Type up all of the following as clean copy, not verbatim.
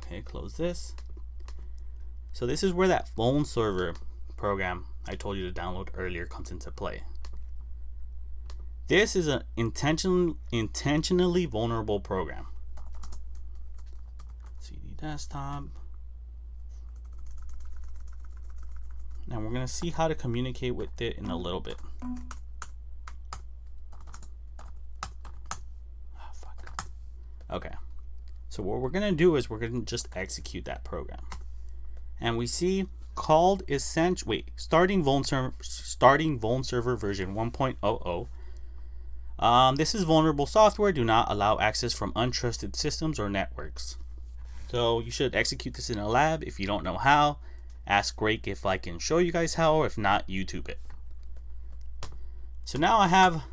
Okay, close this. So this is where that Vuln server program I told you to download earlier comes into play. This is an intentionally vulnerable program. CD desktop. Now we're going to see how to communicate with it in a little bit. Oh, fuck. Okay. So what we're going to do is we're going to just execute that program. And we see called starting Vuln server version 1.00. This is vulnerable software. Do not allow access from untrusted systems or networks. So you should execute this in a lab. If you don't know how, ask Greg if I can show you guys how, or if not, YouTube it. So now I have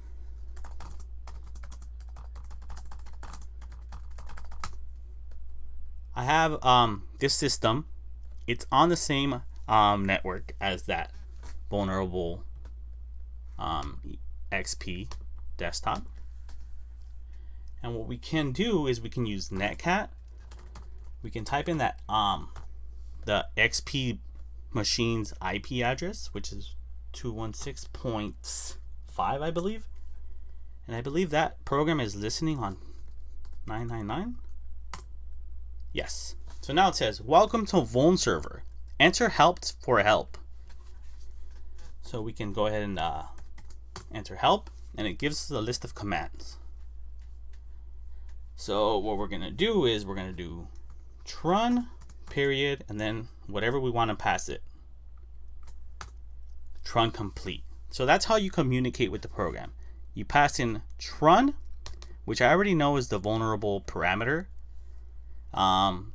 this system. It's on the same network as that vulnerable XP desktop. And what we can do is we can use netcat. We can type in that the XP machine's IP address, which is 216.5, I believe. And I believe that program is listening on 999. Yes. So now it says, welcome to Vuln server. Enter help for help. So we can go ahead and enter help, and it gives us a list of commands. So what we're going to do is we're going to do trun period, and then whatever we want to pass it. Trun complete. So that's how you communicate with the program. You pass in trun, which I already know is the vulnerable parameter. I'm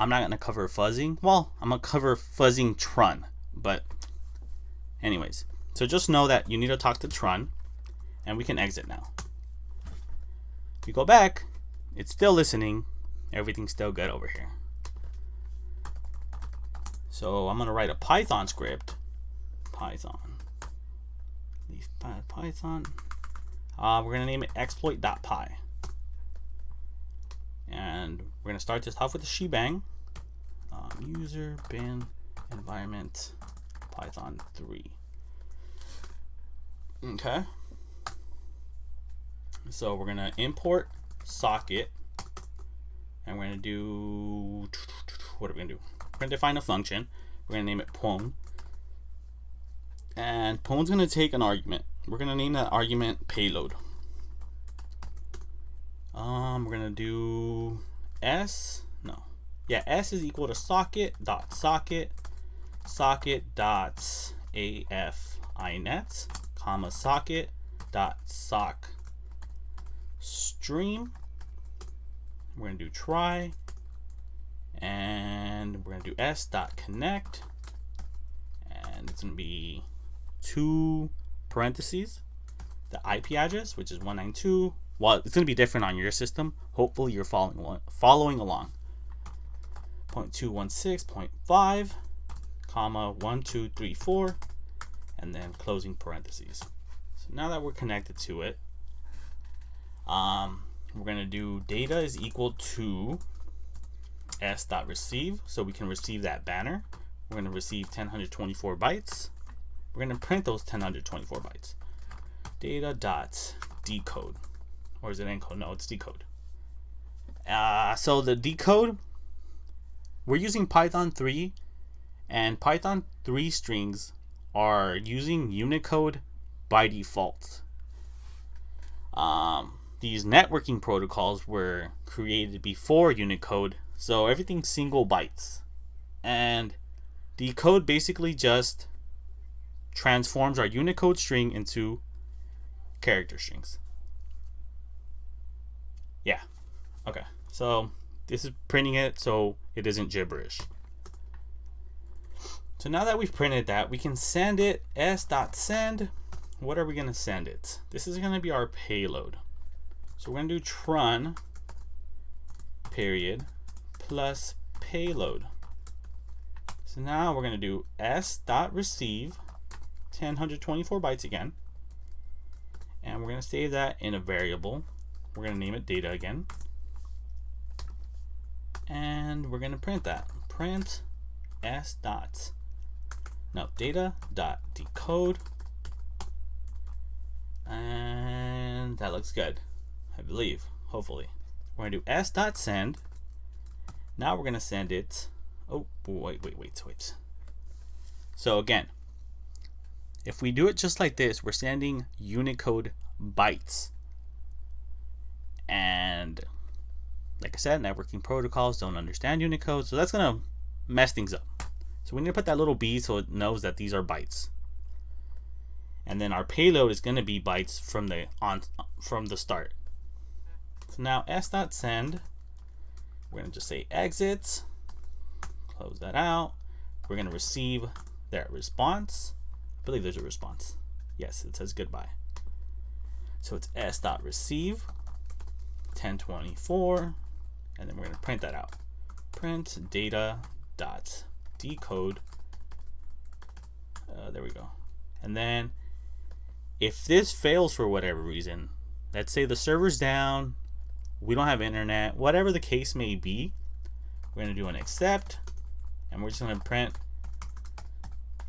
not going to cover fuzzing. Well, I'm going to cover fuzzing trun, but anyways. So just know that you need to talk to trun, and we can exit now. If you go back, it's still listening. Everything's still good over here. So I'm going to write a Python script. Python. We're going to name it exploit.py. And we're going to start this off with a shebang. User bin environment Python 3. Okay. So we're going to import socket. And we're going to do, what are we going to do? We're going to define a function. We're going to name it pwn. And pwn's going to take an argument. We're going to name that argument payload. We're going to do s is equal to socket dot socket af inet comma socket dot sock stream. We're going to do try, and we're going to do s.connect, and it's going to be 2 parentheses, the IP address, which is 192. Well, it's going to be different on your system. Hopefully you're following along. 0.216.5, comma 1234, and then closing parentheses. So now that we're connected to it, we're going to do data is equal to s.receive, so we can receive that banner. We're going to receive 1024 bytes. We're going to print those 1024 bytes. Data dot decode, or is it encode? No, it's decode. So the decode, we're using Python 3, and Python 3 strings are using Unicode by default. These networking protocols were created before Unicode, so everything's single bytes. And decode basically just transforms our Unicode string into character strings. Yeah. Okay. So this is printing it so it isn't gibberish. So now that we've printed that, we can send it s.send. What are we going to send it? This is going to be our payload. So we're going to do trun period plus payload. So now we're going to do s.receive 1024 bytes again. And we're going to save that in a variable. We're going to name it data again. And and we're going to print that. Print s dot, no, data dot decode, and that looks good, I believe, hopefully. We're going to do s dot send. Now we're going to send it. Oh, wait. So again, if we do it just like this, we're sending Unicode bytes. And like I said, networking protocols don't understand Unicode, so that's going to mess things up. So we need to put that little B so it knows that these are bytes. And then our payload is going to be bytes from the start. So now s.send, we're going to just say exit, close that out. We're going to receive that response. I believe there's a response. Yes, it says goodbye. So it's s.receive 1024, and then we're going to print that out. Print data dot decode. There we go. And then if this fails for whatever reason, let's say the server's down, we don't have internet, whatever the case may be, we're going to do an accept, and we're just going to print,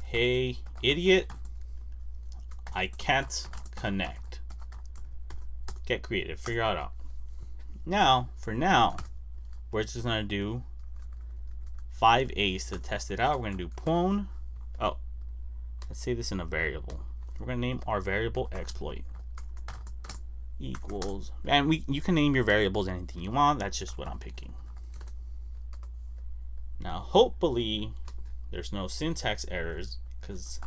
hey idiot, I can't connect. Get creative, figure it out. Now, for now, we're just going to do 5 A's to test it out. We're going to do pwn. Oh, let's say this in a variable. We're going to name our variable exploit equals, and you can name your variables anything you want. That's just what I'm picking. Now, hopefully, there's no syntax errors, because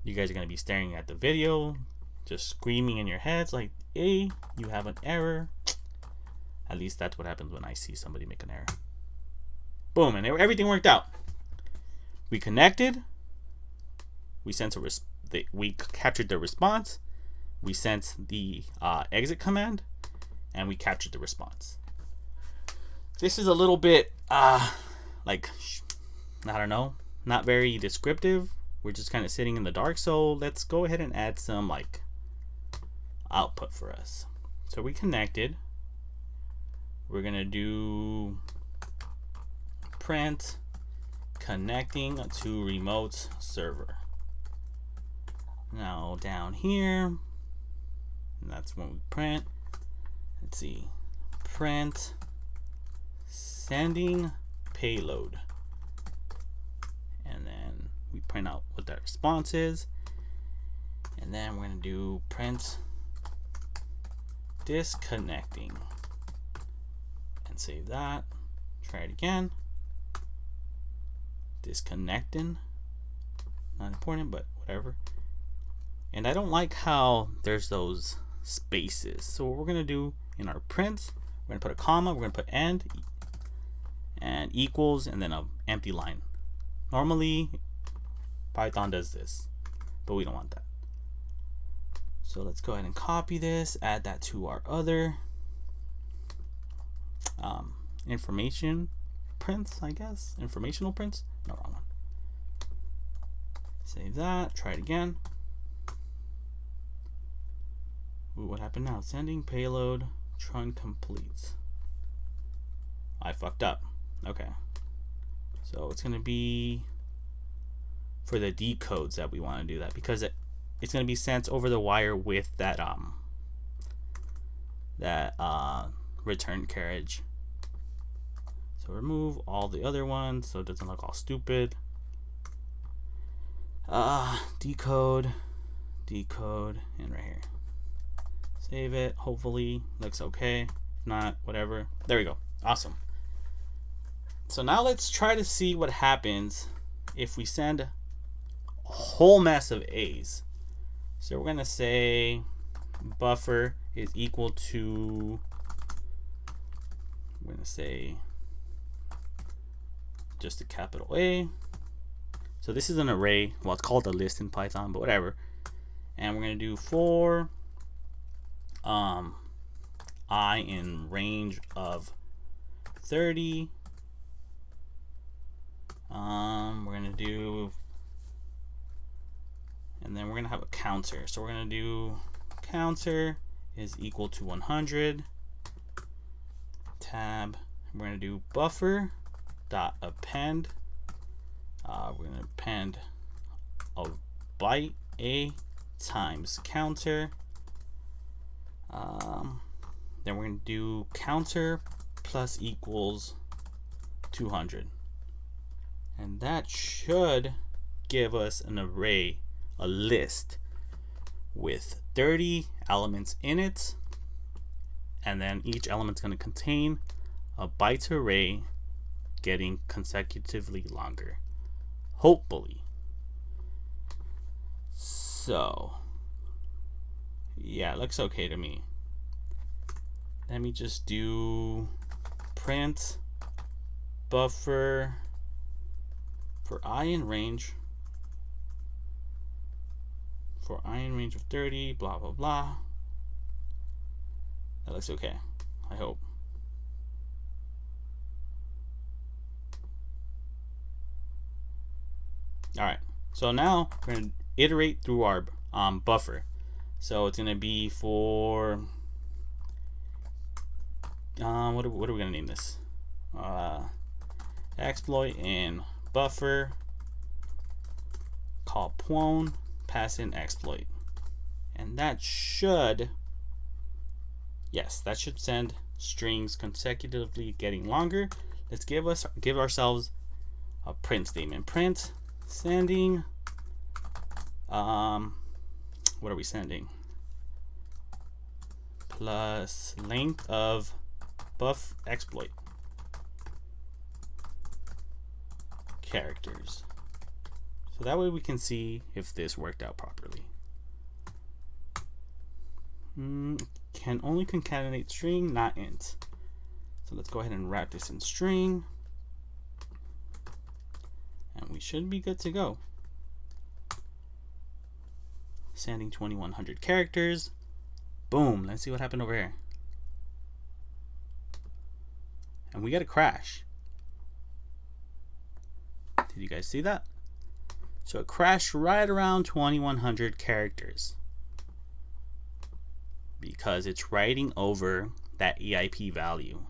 you guys are going to be staring at the video, just screaming in your heads like, hey, you have an error. At least that's what happens when I see somebody make an error. Boom, and everything worked out. We connected. We sent we captured the response. We sent the exit command, and we captured the response. This is a little bit like, I don't know, not very descriptive. We're just kind of sitting in the dark, so let's go ahead and add some like output for us. So we connected. We're gonna do print connecting to remote server. Now down here, that's when we print. Let's see, print sending payload, and then we print out what that response is, and then we're gonna do print disconnecting and save that. Try it again. Disconnecting, not important, but whatever. And I don't like how there's those spaces. So what we're gonna do in our print, we're gonna put a comma, we're gonna put and equals, and then an empty line. Normally Python does this, but we don't want that. So let's go ahead and copy this, add that to our other information prints, I guess. Informational prints? No, wrong one. Save that, try it again. Ooh, what happened now? Sending payload, trunk complete. I fucked up. Okay. So it's gonna be for the decodes that we want to do that, because it's gonna be sent over the wire with that return carriage. So remove all the other ones so it doesn't look all stupid. Decode, and right here. Save it. Hopefully looks okay. If not, whatever. There we go. Awesome. So now let's try to see what happens if we send a whole mess of A's. So we're gonna say buffer is equal to, we're gonna say just a capital A. So this is an array. Well, it's called a list in Python, but whatever. And we're gonna do for I in range of 30. We're gonna do, and then we're gonna have a counter. So we're gonna do counter is equal to 100 tab, We're going to do buffer dot append. We're going to append a byte a times counter. Then we're going to do counter plus equals 200. And that should give us an array, a list with 30 elements in it. And then each element's going to contain a byte array getting consecutively longer. Hopefully. So, yeah, it looks okay to me. Let me just do print buffer for I in range. For I in range of 30, blah, blah, blah. That looks okay, I hope. All right, so now we're going to iterate through our buffer. So it's going to be for, what are we going to name this? Exploit in buffer, call pwn, pass in exploit. And that should, yes, that should send strings consecutively getting longer. Let's give ourselves a print statement. Print sending, what are we sending? Plus length of buff exploit characters. So that way we can see if this worked out properly. Can only concatenate string, not int. So let's go ahead and wrap this in string. And we should be good to go. Sending 2100 characters. Boom. Let's see what happened over here. And we got a crash. Did you guys see that? So it crashed right around 2100 characters because it's writing over that EIP value.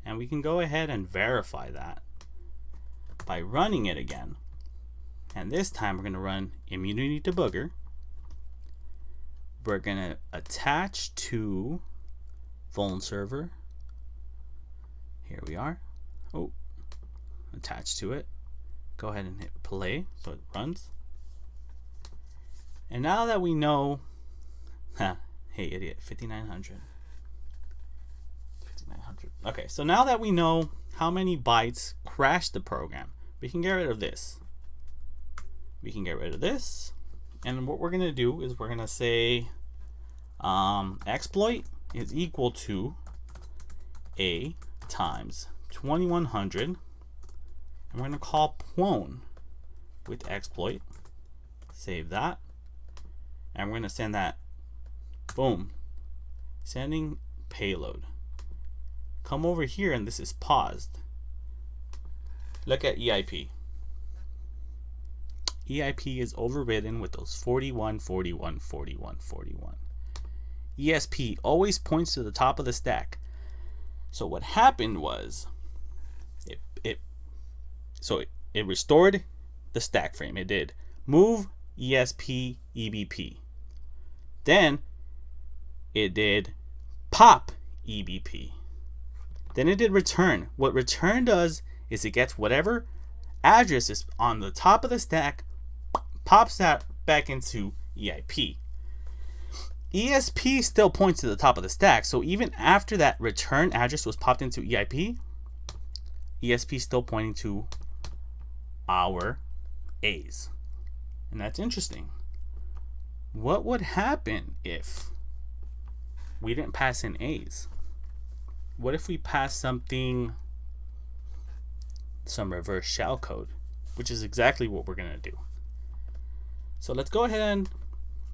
And we can go ahead and verify that by running it again. And this time we're going to run immunity debugger. We're going to attach to Vuln server. Here we are. Oh, attach to it. Go ahead and hit play so it runs. And now that we know, hey idiot, 5900. 5900. Okay, so now that we know how many bytes crashed the program, we can get rid of this. We can get rid of this. And what we're going to do is we're going to say exploit is equal to a times 2100. And we're going to call pwn with exploit. Save that. And we're going to send that. Boom. Sending payload. Come over here and this is paused. Look at EIP. EIP is overridden with those 41, 41, 41, 41. ESP always points to the top of the stack. So what happened was it restored the stack frame. It did move ESP EBP. Then it did pop EBP. Then it did return. What return does is it gets whatever address is on the top of the stack, pops that back into EIP. ESP still points to the top of the stack, so even after that return address was popped into EIP, ESP is still pointing to our A's. And that's interesting. What would happen if we didn't pass in A's? What if we pass some reverse shell code, which is exactly what we're going to do. So let's go ahead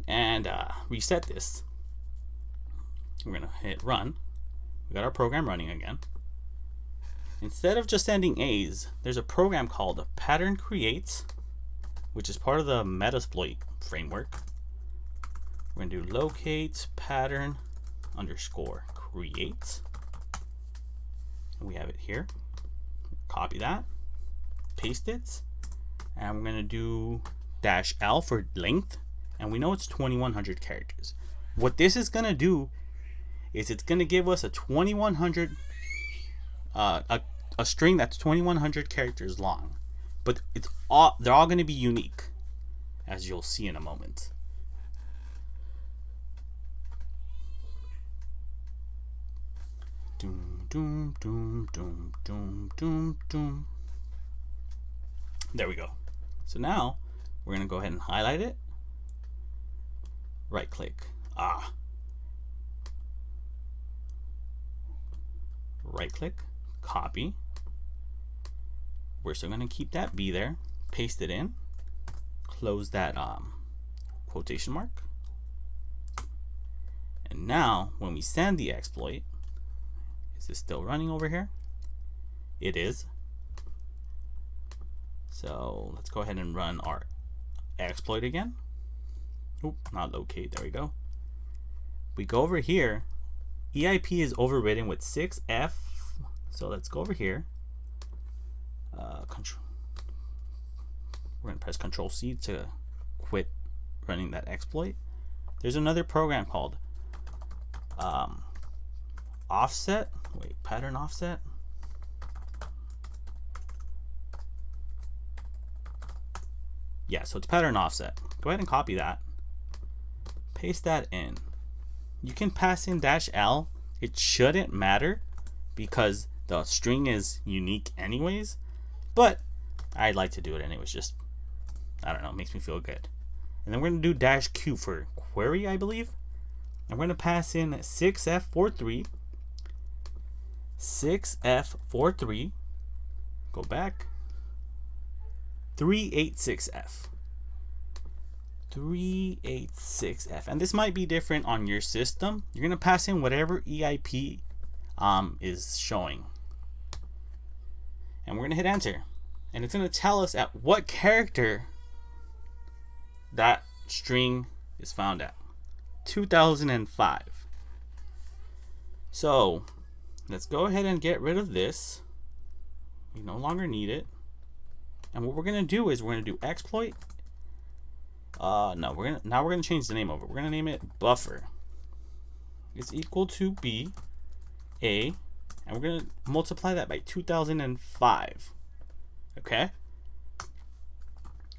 and reset this. We're going to hit run. We got our program running again. Instead of just sending A's, there's a program called pattern create, which is part of the Metasploit framework. We're going to do locate pattern underscore create. We have it here. Copy that, paste it, and we're gonna do -L for length, and we know it's 2100 characters. What this is gonna do is it's gonna give us a 2100 a string that's 2100 characters long, but they're all gonna be unique, as you'll see in a moment. Doom, doom, doom, doom, doom, doom, doom. There we go. So now we're gonna go ahead and highlight it. Right click. Right click, copy. We're still gonna keep that B there. Paste it in. Close that quotation mark. And now when we send the exploit, is this still running over here? It is. So let's go ahead and run our exploit again. Oop, not locate, there we go. We go over here, EIP is overridden with 6F. So let's go over here. We're gonna press Control-C to quit running that exploit. There's another program called offset. Wait, pattern offset. Yeah, so it's pattern offset. Go ahead and copy that. Paste that in. You can pass in -L. It shouldn't matter because the string is unique anyways, but I'd like to do it anyways. Just, I don't know, it makes me feel good. And then we're going to do -Q for query, I believe. And we're going to pass in 6F43. 6F43. Go back. 386F. 386F. And this might be different on your system. You're going to pass in whatever EIP is showing. And we're going to hit enter. And it's going to tell us at what character that string is found at. 2005. So let's go ahead and get rid of this. We no longer need it. And what we're going to do is we're going to do exploit. No, we're gonna change the name over. We're gonna name it buffer. It's equal to B A, and we're gonna multiply that by 2005. Okay.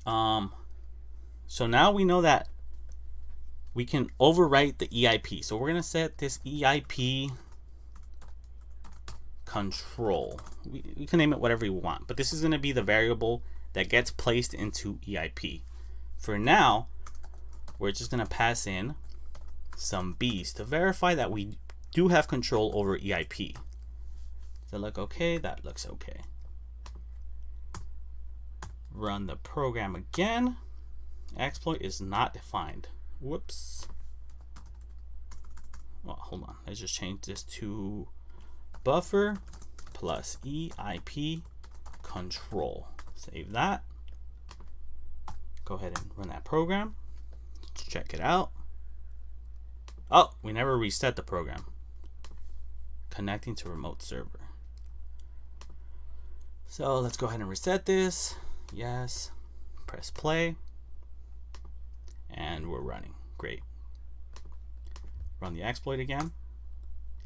So now we know that we can overwrite the EIP. So we're gonna set this EIP control. We can name it whatever we want, but this is gonna be the variable that gets placed into EIP. For now, we're just going to pass in some B's to verify that we do have control over EIP. Does that look okay? That looks okay. Run the program again. Exploit is not defined. Whoops. Well, hold on. Let's just change this to buffer plus EIP control. Save that. Go ahead and run that program. Let's check it out. Oh, we never reset the program. Connecting to remote server. So let's go ahead and reset this. Yes. Press play. And we're running. Great. Run the exploit again.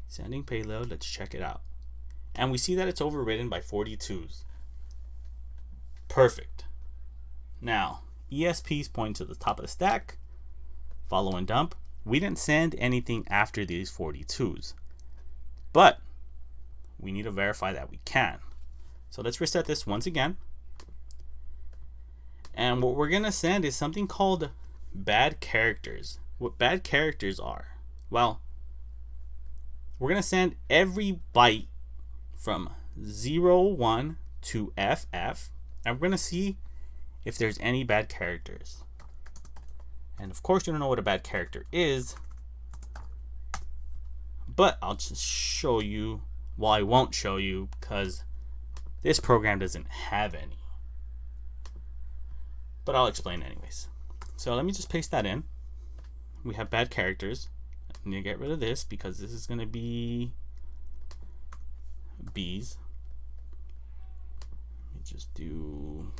Sending payload. Let's check it out. And we see that it's overridden by 42s. Perfect. Now, ESPs point to the top of the stack. Follow and dump. We didn't send anything after these 42s, but we need to verify that we can. So let's reset this once again. And what we're gonna send is something called bad characters. What bad characters are? Well, we're gonna send every byte from 01 to FF, and we're gonna see if there's any bad characters. And of course you don't know what a bad character is, but I'll just show you. Well, I won't show you because this program doesn't have any, but I'll explain anyways. So let me just paste that in. We have bad characters. I need to get rid of this because this is going to be B's. just do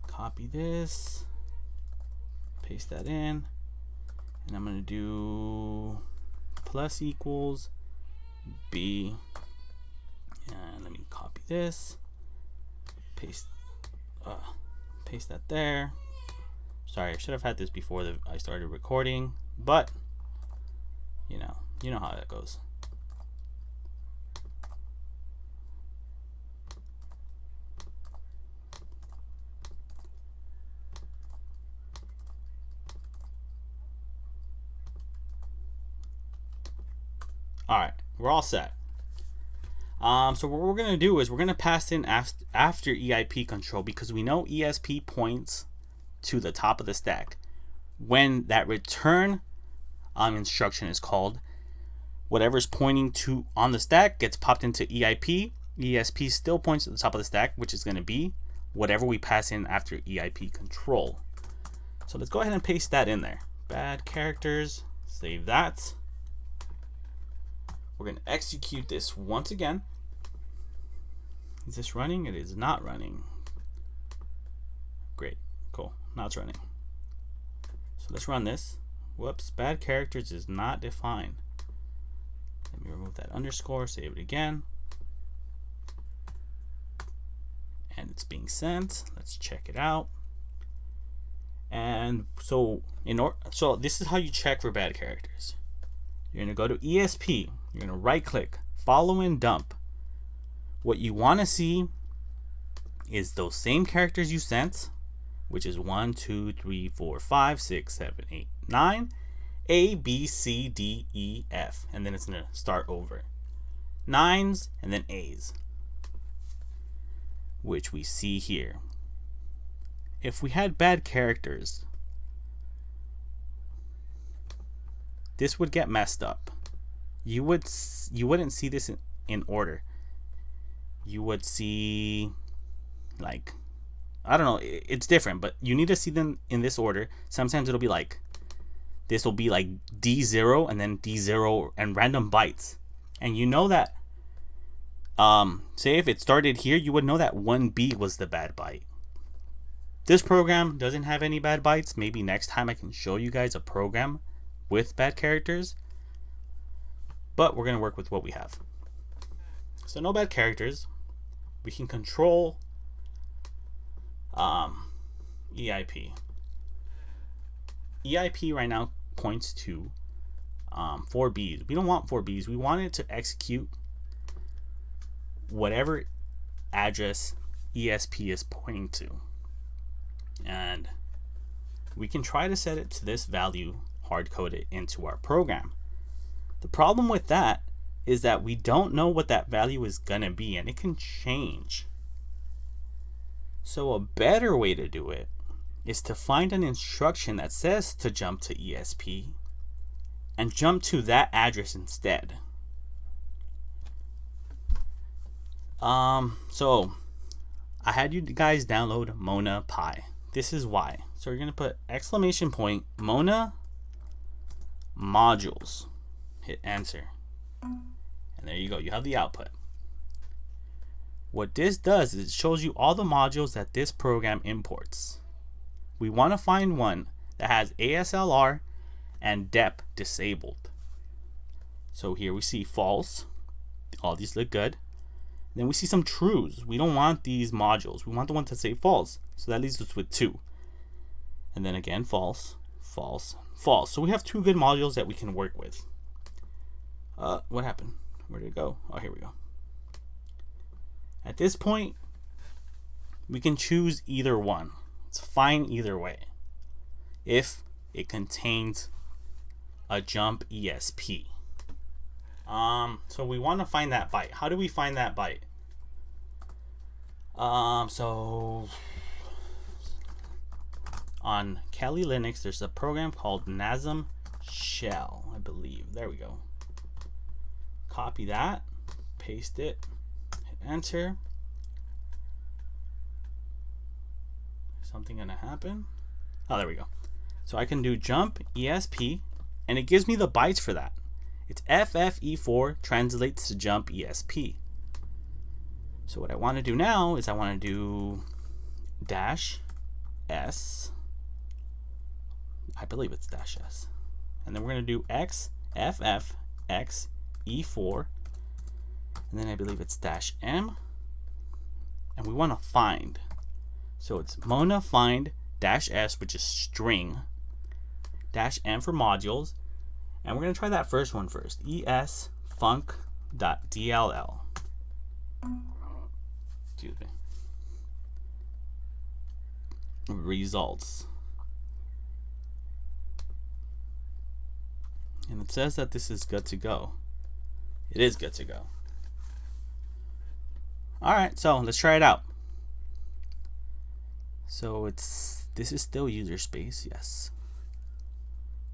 copy this, paste that in, and I'm going to do plus equals b, and let me copy this, paste that there. Sorry, I should have had this before I started recording, but you know how that goes. All right, we're all set. So what we're gonna do is we're gonna pass in after EIP control, because we know ESP points to the top of the stack. When that return instruction is called, whatever's pointing to on the stack gets popped into EIP. ESP still points to the top of the stack, which is going to be whatever we pass in after EIP control. So let's go ahead and paste that in there. Bad characters, save that. We're going to execute this once again. Is this running? It is not running. Great, cool, now it's running. So let's run this. Whoops, bad characters is not defined. Let me remove that underscore, save it again. And it's being sent. Let's check it out. And so so this is how you check for bad characters. You're gonna go to ESP, you're gonna right click, follow and dump. What you wanna see is those same characters you sent, which is 1, 2, 3, 4, 5, 6, 7, 8, 9, A, B, C, D, E, F, and then it's gonna start over. 9s and then A's, which we see here. If we had bad characters, this would get messed up. You wouldn't see this in order. You would see, like, I don't know, it's different, but you need to see them in this order. Sometimes it'll be like, this will be like D0 and then D0 and random bytes. And you know that, say if it started here, you would know that 1B was the bad byte. This program doesn't have any bad bytes. Maybe next time I can show you guys a program with bad characters. But we're going to work with what we have. So no bad characters. We can control EIP. EIP right now points to 4Bs. We don't want 4Bs. We want it to execute whatever address ESP is pointing to. And we can try to set it to this value, hard code it into our program. The problem with that is that we don't know what that value is gonna be, and it can change. So a better way to do it is to find an instruction that says to jump to ESP and jump to that address instead. So I had you guys download Mona Pi. This is why. So you're gonna put exclamation point Mona modules. Hit enter. And there you go. You have the output. What this does is it shows you all the modules that this program imports. We want to find one that has ASLR and DEP disabled. So here we see false. All these look good. Then we see some trues. We don't want these modules. We want the ones that say false. So that leaves us with 2. And then again, false, false, false. So we have 2 good modules that we can work with. What happened? Where did it go? Oh, here we go. At this point, we can choose either one. It's fine either way. If it contains a jump ESP. So we want to find that byte. How do we find that byte? So on Kali Linux, there's a program called NASM Shell, I believe. There we go. Copy that, paste it, hit enter. Something gonna happen? Oh, there we go. So I can do jump ESP, and it gives me the bytes for that. It's FFE4 translates to jump ESP. So what I want to do now is I want to do dash S. I believe it's dash S. And then we're going to do X, FF, X, E4. And then I believe it's dash M. And we want to find. So it's Mona find dash S, which is string, dash M for modules. And we're going to try that first one first. esfunc.dll. Excuse me. Results. And it says that this is good to go. It is good to go. Alright, so let's try it out. So this is still user space, yes.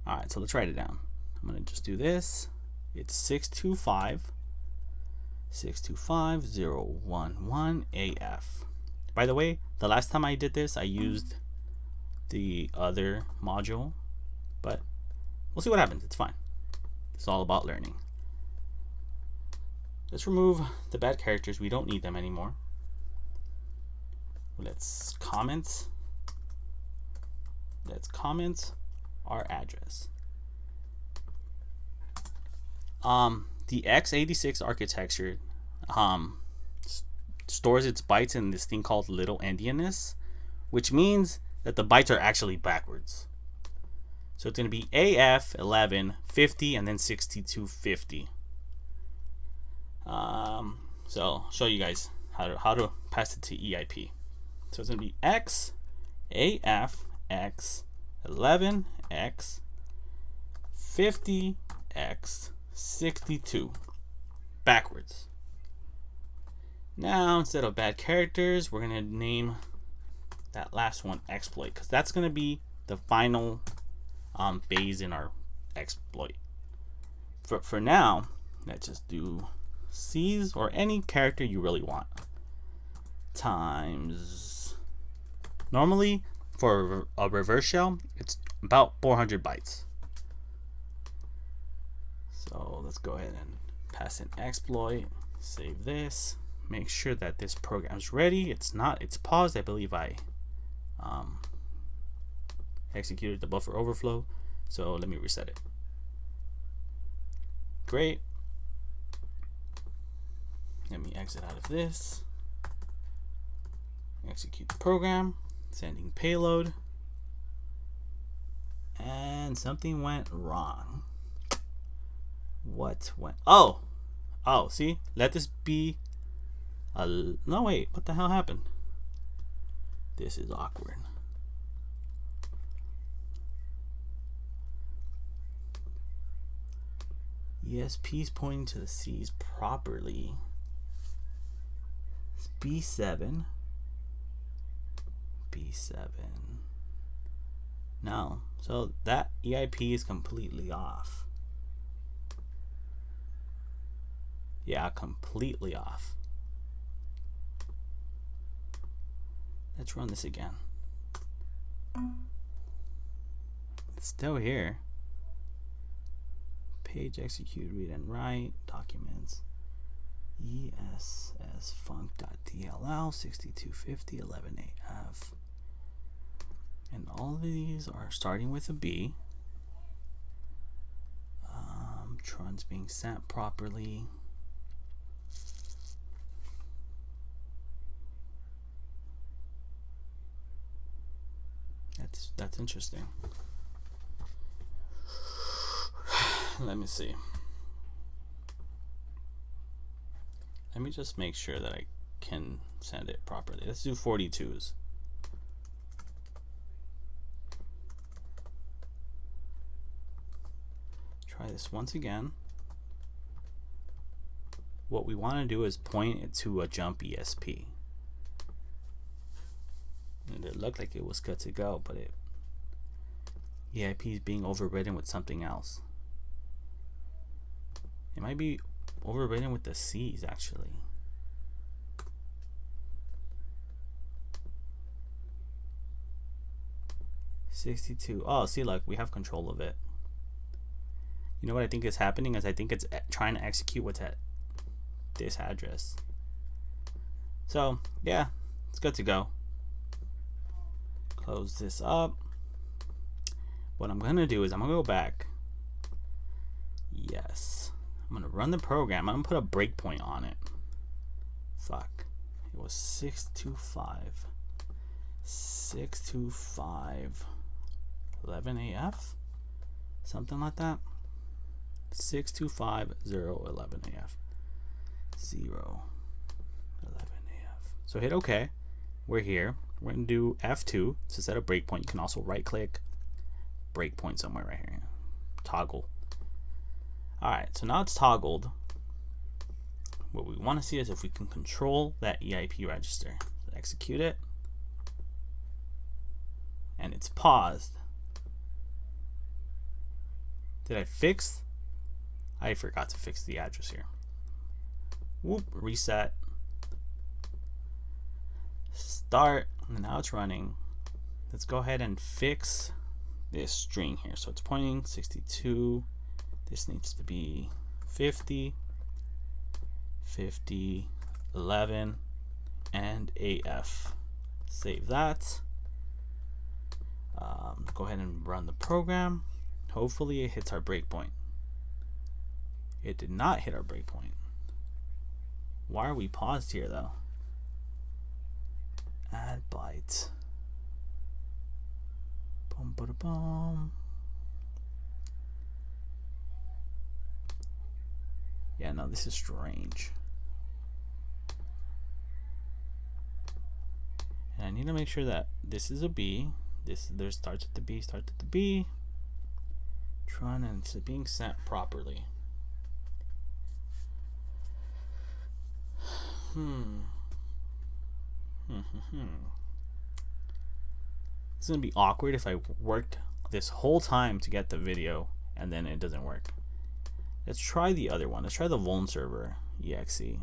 Alright, so let's write it down. I'm gonna just do this. It's 625.011.AF. By the way, the last time I did this, I used the other module, but we'll see what happens. It's fine. It's all about learning. Let's remove the bad characters. We don't need them anymore. Let's comment our address. The x86 architecture stores its bytes in this thing called little endianness, which means that the bytes are actually backwards. So it's going to be AF 1150 and then 6250. So I'll show you guys how to pass it to EIP. So it's going to be X AF X 11 X 50 X 62 backwards. Now instead of bad characters, we're going to name that last one exploit, because that's going to be the final phase in our exploit. For now, let's just do C's or any character you really want times. Normally for a reverse shell, it's about 400 bytes. So let's go ahead and pass in exploit, save this, make sure that this program's ready. It's not, it's paused. I believe I executed the buffer overflow, so let me reset it. Great. Let me exit out of this, execute the program, sending payload, and something went wrong. What went? Oh, see, let this be a, no wait, what the hell happened? This is awkward. ESP is pointing to the C's properly. It's B7. No, so that EIP is completely off. Yeah, completely off. Let's run this again. It's still here. Page execute, read and write, documents. ESSfunc.dll 6250 11AF. And all of these are starting with a B. Trun's being sent properly. That's interesting. Let me see. Let me just make sure that I can send it properly. Let's do 42s. Try this once again. What we want to do is point it to a jump ESP. And it looked like it was good to go, but EIP is being overridden with something else. It might be overridden with the C's actually. $62. Oh, see, like we have control of it. You know what I think is happening is I think it's trying to execute what's at this address. So yeah, it's good to go. Close this up. What I'm gonna do is I'm gonna go back. Yes, I'm gonna run the program. I'm gonna put a breakpoint on it. Fuck, it was 625 11 AF, something like that. 625.011 AF 011 AF. So hit OK. We're here. We're gonna do F2 to set a breakpoint. You can also right click, breakpoint somewhere right here, toggle. Alright, so now it's toggled. What we want to see is if we can control that EIP register. So execute it, and it's paused. Did I fix? I forgot to fix the address here. Whoop, reset. Start, and now it's running. Let's go ahead and fix this string here. So it's pointing 62. This needs to be 50, 50, 11, and AF. Save that. Go ahead and run the program. Hopefully it hits our breakpoint. It did not hit our breakpoint. Why are we paused here though? Add byte. Boom, boom, boom. Yeah, no, this is strange. And I need to make sure that this is a B. This there starts at the B, starts at the B. Trying and it's being sent properly. It's gonna be awkward if I worked this whole time to get the video and then it doesn't work. Let's try the other one. Let's try the Vuln server exe.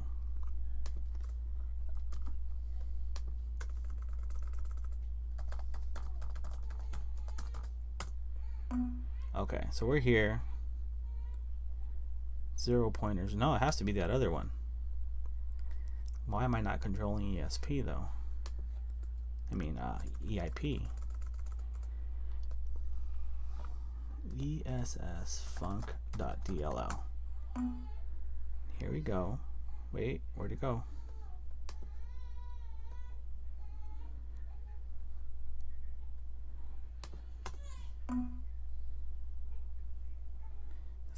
Okay, so we're here. 0 pointers. No, it has to be that other one. Why am I not controlling ESP though? I mean EIP. ESSfunc.dll. Here we go. Wait, where'd it go?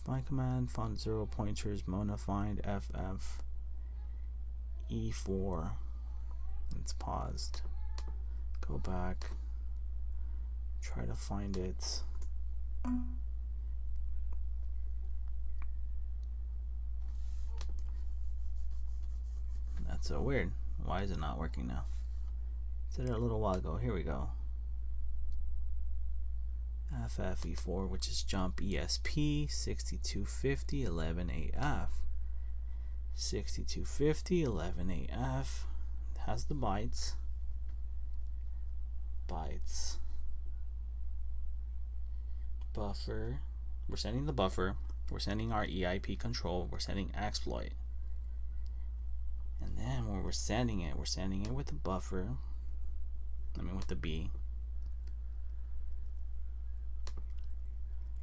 Find command, find 0 pointers, Mona find FF E4. It's paused. Go back. Try to find it. That's so weird. Why is it not working now? Did it a little while ago. Here we go. FFE4, which is jump ESP 6250 11AF. 6250 11AF has the bytes. Buffer. We're sending the buffer. We're sending our EIP control. We're sending exploit. And then when we're sending it with the buffer. I mean with the B.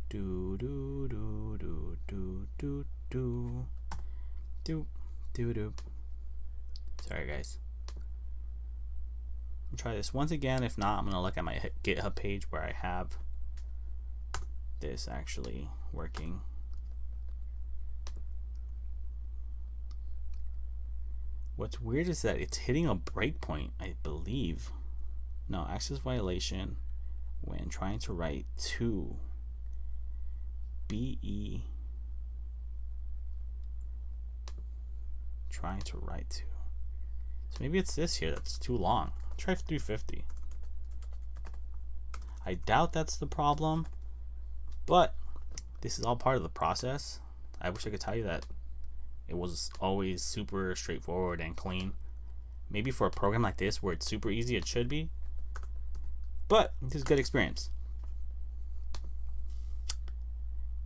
Do do do do do do do do do do. Sorry guys. I'll try this once again. If not, I'm gonna look at my GitHub page where I have this actually working. What's weird is that it's hitting a breakpoint, I believe. No, access violation when trying to write to BE. Trying to write to. So maybe it's this here that's too long. Try 350. I doubt that's the problem, but this is all part of the process. I wish I could tell you that it was always super straightforward and clean. Maybe for a program like this where it's super easy, it should be. But this is good experience.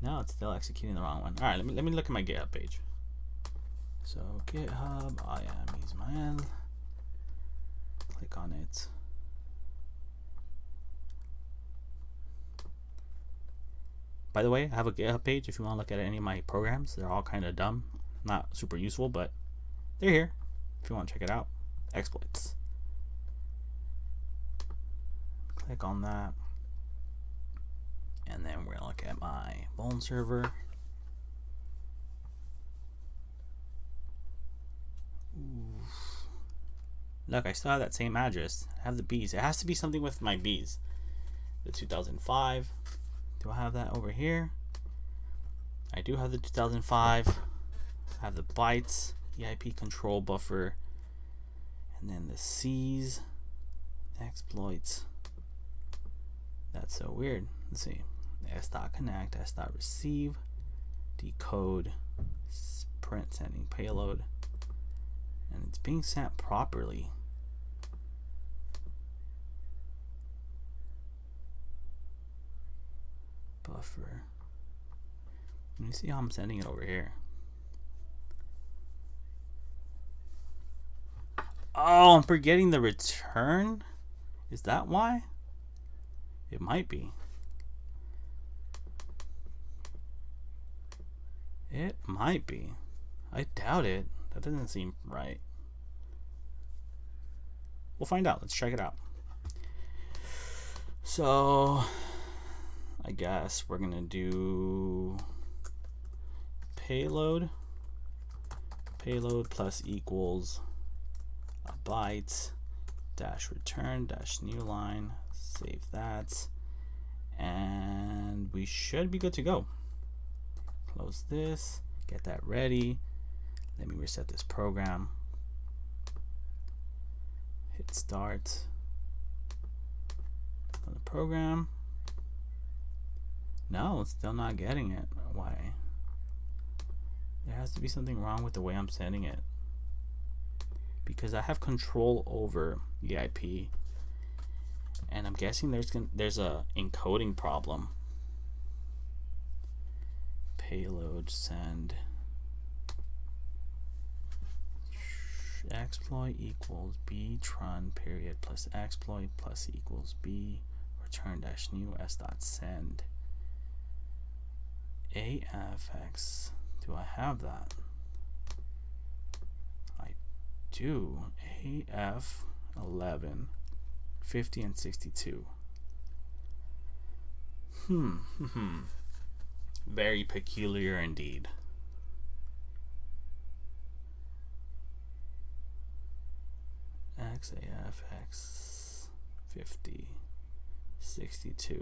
No, it's still executing the wrong one. All right, let me look at my GitHub page. So GitHub, I am Ismael. Click on it. By the way, I have a GitHub page if you want to look at any of my programs. They're all kind of dumb, not super useful, but they're here if you want to check it out. Exploits. Click on that. And then we're going to look at my Vuln server. Ooh. Look, I still have that same address. I have the bees. It has to be something with my bees. The 2005. Do I have that over here? I do have the 2005. I have the bytes, EIP control buffer, and then the C's, exploits. That's so weird. Let's see. S.connect, S.receive, decode, print sending payload, and it's being sent properly. Buffer. Let me see how I'm sending it over here. Oh, I'm forgetting the return. Is that why? It might be. It might be. I doubt it. That doesn't seem right. We'll find out. Let's check it out. So I guess we're gonna do payload plus equals a byte dash return dash new line. Save that, and we should be good to go. Close this, get that ready. Let me reset this program. Hit start on the program. No, it's still not getting it. Why? There has to be something wrong with the way I'm sending it, because I have control over EIP, and I'm guessing there's a encoding problem. Payload send exploit equals b trun period plus exploit plus equals b return dash new s dot send afx. Do I have that? I do. AF 11 50 and 62. Very peculiar indeed. XAFX 50 62.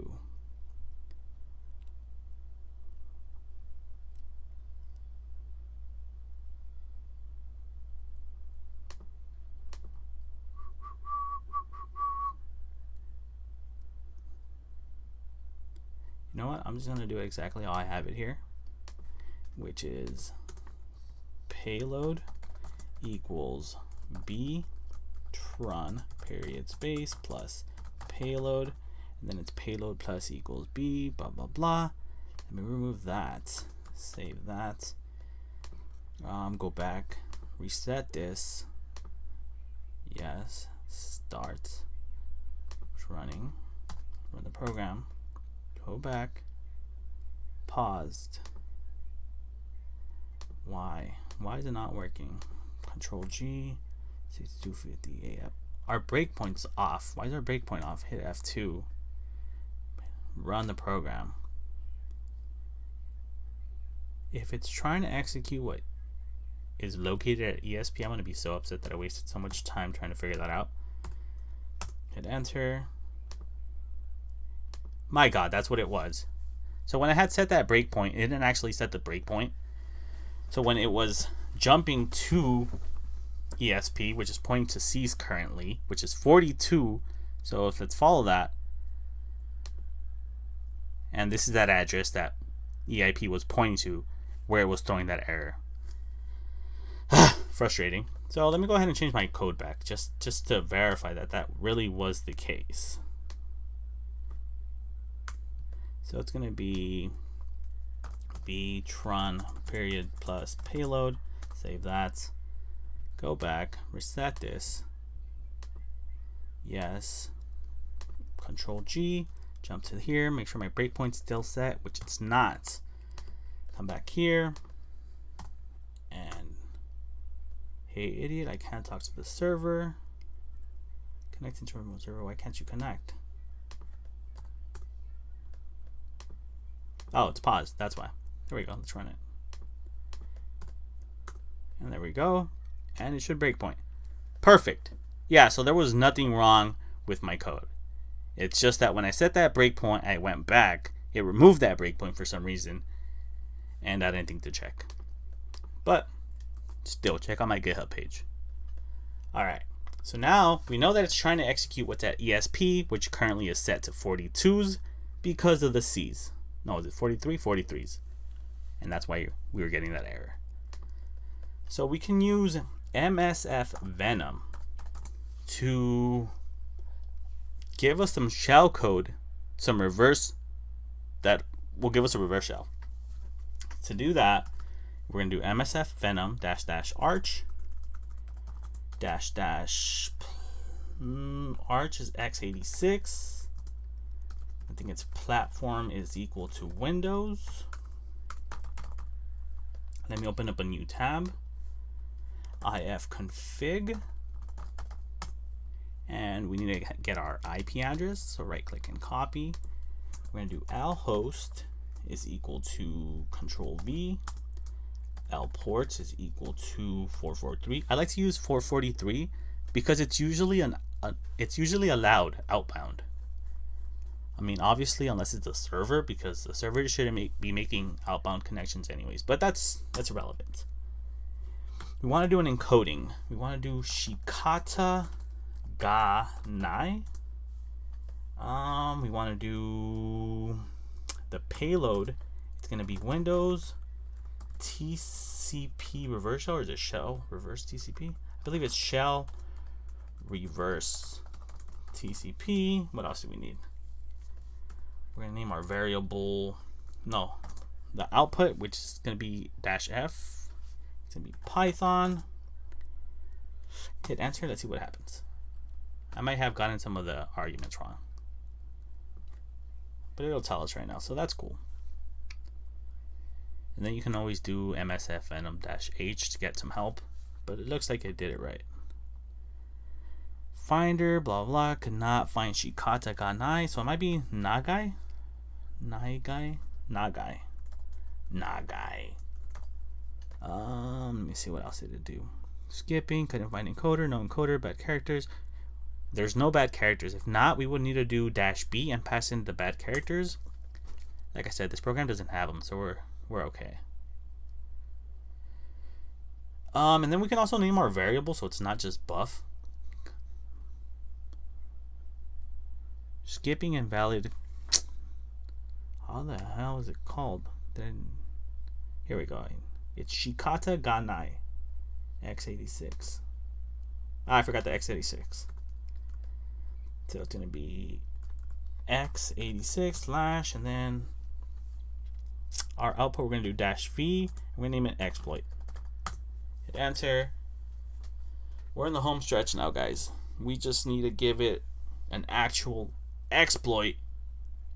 You know what? I'm just going to do exactly how I have it here, which is payload equals b trun period space plus payload, and then it's payload plus equals b blah blah blah. Let me remove that, save that, go back, reset this, yes, start, it's running, run the program, go back, paused. Why is it not working? Control G, 6250 AF. Our breakpoint's off. Why is our breakpoint off? Hit F2. Run the program. If it's trying to execute what is located at ESP, I'm going to be so upset that I wasted so much time trying to figure that out. Hit enter. My God, that's what it was. So when I had set that breakpoint, it didn't actually set the breakpoint. So when it was jumping to ESP, which is pointing to C's currently, which is 42. So if let's follow that. And this is that address that EIP was pointing to, where it was throwing that error. Frustrating. So let me go ahead and change my code back just to verify that that really was the case. So it's going to be b trun period plus payload. Save that. Go back, reset this. Yes. Control G, jump to here, make sure my breakpoint's still set, which it's not. Come back here, and hey idiot, I can't talk to the server. Connecting to remote server, why can't you connect? Oh, it's paused, that's why. There we go, let's run it. And there we go, and it should breakpoint. Perfect. Yeah, so there was nothing wrong with my code. It's just that when I set that breakpoint, I went back, it removed that breakpoint for some reason, and I didn't think to check. But still, check out my GitHub page. Alright, so now we know that it's trying to execute what's at ESP, which currently is set to 42s because of the C's. No, is it 43? 43s. And that's why we were getting that error. So we can use MSF Venom to give us some shell code, some reverse, that will give us a reverse shell. To do that, we're going to do MSF Venom --arch arch is x86. I think its platform is equal to Windows. Let me open up a new tab. ifconfig. And we need to get our IP address. So right click and copy. We're going to do lhost is equal to control V. lports is equal to 443. I like to use 443 because it's usually allowed outbound. I mean, obviously, unless it's a server, because the server shouldn't be making outbound connections anyways. But that's irrelevant. We want to do an encoding. We want to do shikata ga nai. We want to do the payload. It's going to be Windows TCP reverse shell, or is it shell reverse TCP? I believe it's shell reverse TCP. What else do we need? We're going to name our variable, the output, which is going to be -f. It's going to be Python. Hit enter. Let's see what happens. I might have gotten some of the arguments wrong, but it'll tell us right now, so that's cool. And then you can always do MSF Venom -h to get some help, but it looks like it did it right. Finder, blah blah, could not find shikata ga nai, so it might be nagai. Nagai. Let me see, what else did it do? Skipping, couldn't find encoder, no encoder, bad characters. There's no bad characters. If not, we would need to do -b and pass in the bad characters. Like I said, this program doesn't have them, so we're okay. And then we can also name our variable so it's not just buff. Skipping invalid. How the hell is it called? Then here we go. It's shikata ga nai x86. I forgot the x86. So it's gonna be x86 / and then our output we're gonna do -v. We're gonna name it exploit. Hit enter. We're in the home stretch now, guys. We just need to give it an actual exploit,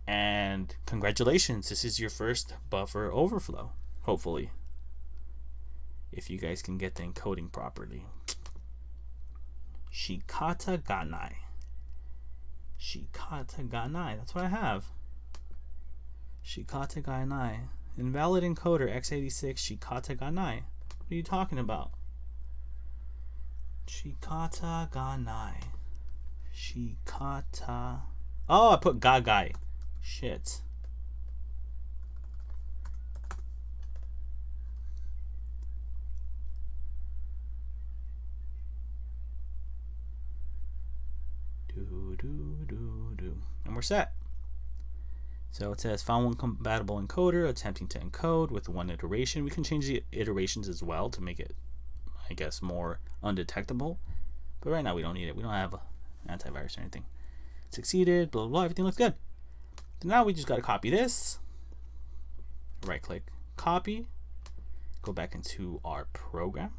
and congratulations, this is your first buffer overflow, hopefully, if you guys can get the encoding properly. Shikata ga nai. Shikata ga nai, that's what I have. Shikata ga nai. Invalid encoder x86 shikata ga nai. What are you talking about? Shikata ga nai. Shikata. Oh, I put gagai. Shit. And we're set. So it says found one compatible encoder, attempting to encode with one iteration. We can change the iterations as well to make it, I guess, more undetectable. But right now we don't need it. We don't have antivirus or anything. Succeeded, blah, blah, blah. Everything looks good. So now we just got to copy this. Right click, copy. Go back into our program.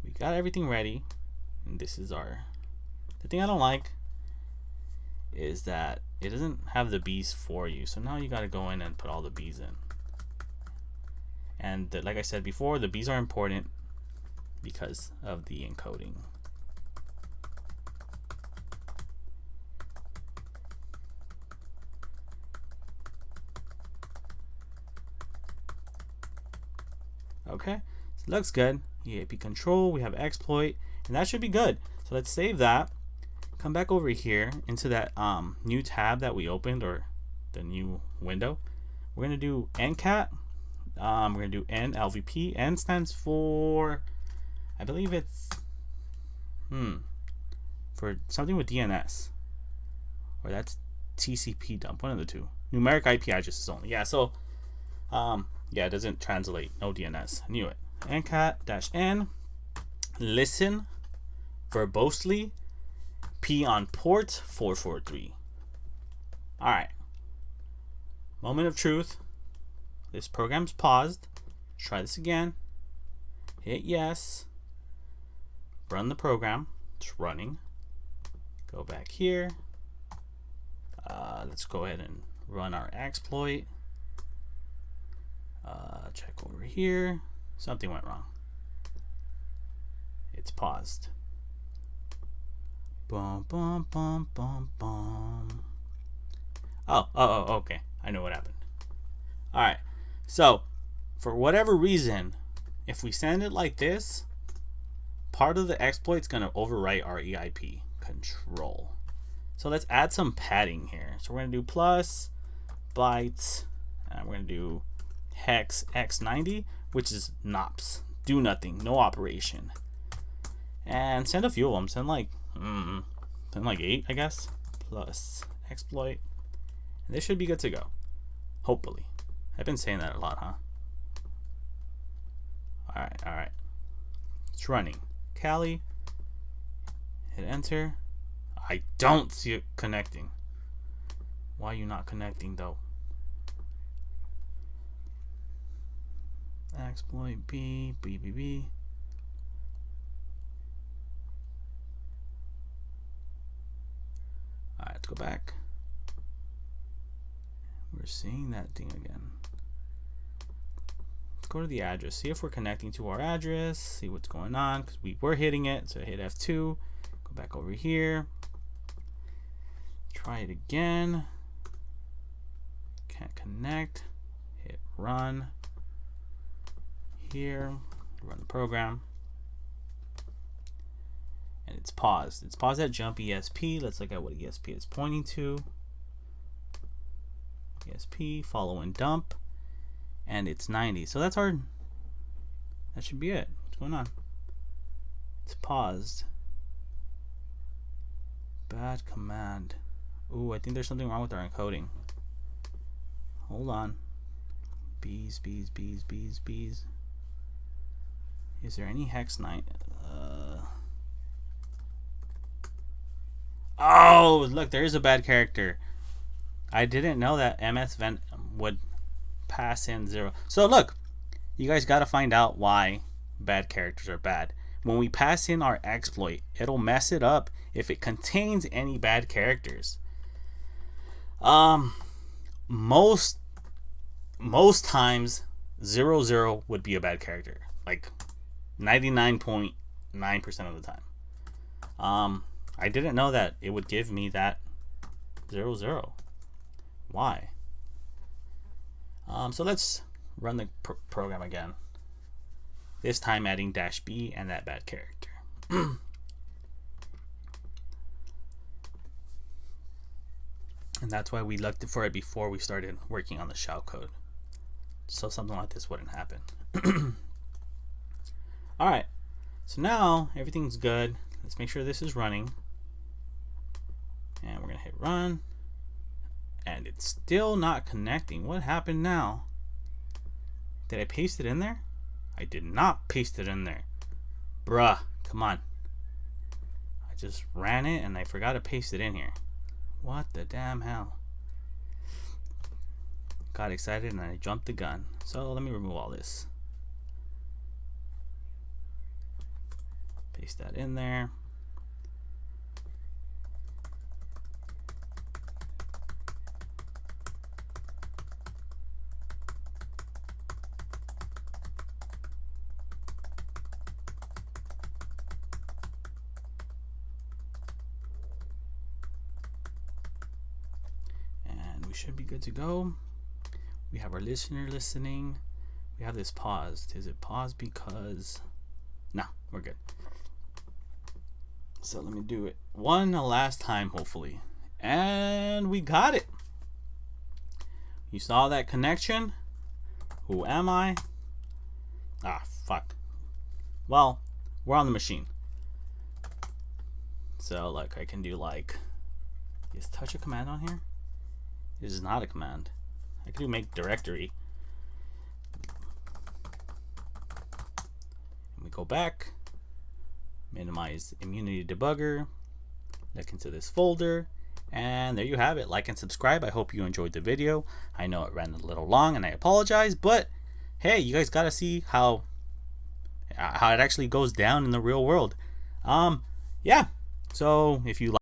We got everything ready. And this is our The thing I don't like is that it doesn't have the B's for you. So now you got to go in and put all the B's in. And like I said before, the B's are important because of the encoding. Okay, so it looks good. EAP control, we have exploit, and that should be good. So let's save that. Come back over here into that new tab that we opened, or the new window. We're gonna do ncat. We're gonna do nlvp. N stands for, I believe it's for something with DNS, or that's TCP dump. One of the two. Numeric IP addresses only. Yeah. So yeah, it doesn't translate. No DNS. I knew it. ncat-n. Listen verbosely. P on port 443. Alright. Moment of truth. This program's paused. Try this again. Hit yes. Run the program. It's running. Go back here. Let's go ahead and run our exploit. Check over here. Something went wrong. It's paused. Bum, bum, bum, bum, bum. Oh, okay. I know what happened. Alright. So, for whatever reason, if we send it like this, part of the exploit's going to overwrite our EIP control. So let's add some padding here. So we're going to do plus bytes, and we're going to do hex x90, which is NOPS. Do nothing. No operation. And send a few of them. Send like 8, I guess. Plus exploit. And this should be good to go. Hopefully. I've been saying that a lot, huh? Alright. It's running. Kali. Hit enter. I don't see it connecting. Why are you not connecting though? Exploit B. Alright, let's go back. We're seeing that thing again. Let's go to the address. See if we're connecting to our address. See what's going on, because we were hitting it. So hit F2. Go back over here. Try it again. Can't connect. Hit run. Here. Run the program. And it's paused. It's paused at jump ESP. Let's look at what ESP is pointing to. ESP, follow and dump. And it's 90. So that's our, that should be it. What's going on? It's paused. Bad command. Ooh, I think there's something wrong with our encoding. Hold on. Bees. Is there any hex 9? Oh, look, there is a bad character. I didn't know that MS Vent would pass in 0. So look, you guys got to find out why bad characters are bad. When we pass in our exploit, it'll mess it up if it contains any bad characters. Most times 00 would be a bad character, like 99.9% of the time. I didn't know that it would give me that 00. Why? So let's run the program again. This time adding -B and that bad character. And that's why we looked for it before we started working on the shell code, so something like this wouldn't happen. Alright, so now everything's good. Let's make sure this is running. And we're going to hit run. And it's still not connecting. What happened now? Did I paste it in there? I did not paste it in there. Bruh, come on. I just ran it and I forgot to paste it in here. What the damn hell? Got excited and I jumped the gun. So let me remove all this. Paste that in there. we should be good to go. We have our listener listening. We have this paused. Is it paused because... No, we're good. So let me do it one last time, hopefully. And we got it. You saw that connection? Who am I? Ah, fuck. Well, we're on the machine. So, like, I can do, like... Is touch a command on here? This is not a command. I can do make directory. And we go back. Minimize immunity debugger. Look into this folder. And there you have it. Like and subscribe. I hope you enjoyed the video. I know it ran a little long and I apologize, but hey, you guys gotta see how it actually goes down in the real world. Yeah. So if you like